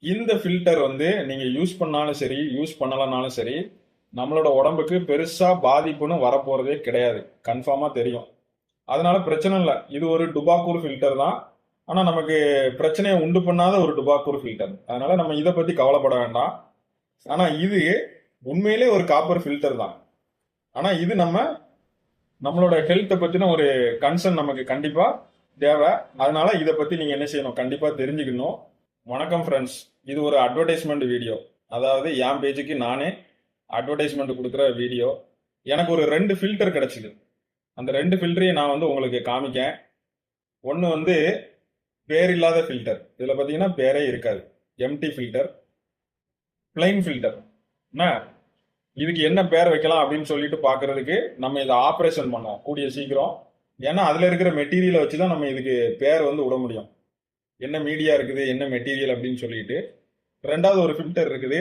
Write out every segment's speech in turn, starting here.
இந்த ஃபில்டர் வந்து நீங்க யூஸ் பண்ணாலும் சரி யூஸ் பண்ணலனாலும் சரி நம்மளோட உடம்புக்கு பெருசா பாதிப்புன்னு வரப்போறதே கிடையாது. கன்ஃபார்மா தெரியும். அதனால பிரச்சனை இல்லை. இது ஒரு டுபாக்கூர் ஃபில்டர் தான். ஆனா நமக்கு பிரச்சனையை உண்டு பண்ணாத ஒரு டுபாக்கூர் ஃபில்டர். அதனால நம்ம இதை பத்தி கவலைப்பட வேண்டாம். ஆனா இது உண்மையிலே ஒரு காப்பர் ஃபில்டர் தான். ஆனா இது நம்மளோட ஹெல்த்தை பத்தின ஒரு கன்சர்ன் நமக்கு கண்டிப்பா தேவை. அதனால இதை பத்தி நீங்க என்ன செய்யணும், கண்டிப்பா தெரிஞ்சுக்கணும். வணக்கம் ஃப்ரெண்ட்ஸ், இது ஒரு அட்வர்டைஸ்மெண்ட் வீடியோ. அதாவது என் பேஜுக்கு நானே அட்வர்டைஸ்மெண்ட் கொடுக்குற வீடியோ. எனக்கு ஒரு 2 ஃபில்டர் கிடைச்சிது. அந்த 2 ஃபில்டரையும் நான் வந்து உங்களுக்கு காமிக்கேன். ஒன்று வந்து பேர் இல்லாத ஃபில்டர். இதில் பார்த்தீங்கன்னா பேரே இருக்காது. Empty filter, plain filter. இதுக்கு என்ன பேர் வைக்கலாம் அப்படின்னு சொல்லிட்டு பார்க்கறதுக்கு நம்ம இதை ஆப்ரேஷன் பண்ணோம் கூடிய சீக்கிரம். ஏன்னா அதில் இருக்கிற மெட்டீரியலை வச்சு தான் நம்ம இதுக்கு பேர் வந்து விட முடியும். என்ன மீடியா இருக்குது, என்ன மெட்டீரியல் அப்படின்னு சொல்லிட்டு. ரெண்டாவது ஒரு ஃபில்டர் இருக்குது,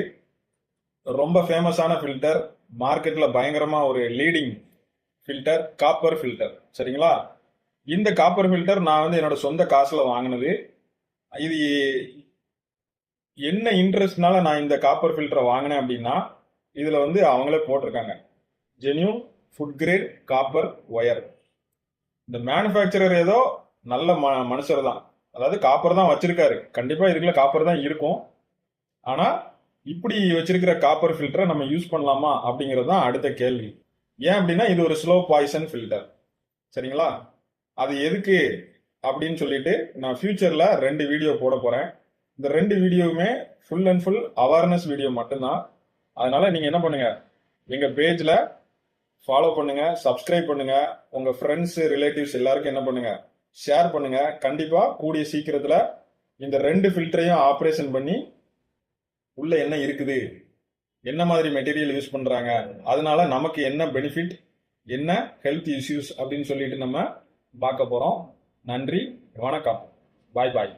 ரொம்ப ஃபேமஸான ஃபில்டர், மார்க்கெட்ல பயங்கரமா ஒரு லீடிங் ஃபில்டர், காப்பர் ஃபில்டர். சரிங்களா? இந்த காப்பர் ஃபில்டர் நான் வந்து என்னோட சொந்த காசுல வாங்கினது. இது என்ன இன்ட்ரெஸ்ட்னால நான் இந்த காப்பர் ஃபில்டரை வாங்கினேன் அப்படின்னா, இதுல வந்து அவங்களே போட்டிருக்காங்க genuine food grade copper wire. இந்த மேனுஃபேக்சரர் ஏதோ நல்ல மனுஷர் தான், அதாவது காப்பர் தான் வச்சிருக்காரு. கண்டிப்பா இதுக்குள்ள காப்பர் தான் இருக்கும். ஆனா இப்படி வச்சிருக்கிற காப்பர் ஃபில்டரை நம்ம யூஸ் பண்ணலாமா அப்படிங்கிறது தான் அடுத்த கேள்வி. ஏன் அப்படின்னா இது ஒரு ஸ்லோ பாய்சன் ஃபில்டர். சரிங்களா? அது எதுக்கு அப்படின்னு சொல்லிட்டு நான் ஃபியூச்சர்ல 2 வீடியோ போட போறேன். இந்த 2 வீடியோவுமே full and full awareness video மட்டும்தான். அதனால நீங்க என்ன பண்ணுங்க, எங்க பேஜ்ல ஃபாலோ பண்ணுங்க, சப்ஸ்கிரைப் பண்ணுங்க, உங்க ஃப்ரெண்ட்ஸ் ரிலேட்டிவ்ஸ் எல்லாருக்கும் என்ன பண்ணுங்க, ஷேர் பண்ணுங்க. கண்டிப்பா கூடிய சீக்கிரத்துல இந்த 2 ஃபில்டரையும் ஆப்ரேஷன் பண்ணி உள்ள என்ன இருக்குது, என்ன மாதிரி மெட்டீரியல் யூஸ் பண்றாங்க, அதனால நமக்கு என்ன பெனிஃபிட், என்ன ஹெல்த் இஷ்யூஸ் அப்படின்னு சொல்லிட்டு நம்ம பார்க்க போறோம். நன்றி, வணக்கம், பாய் பாய்.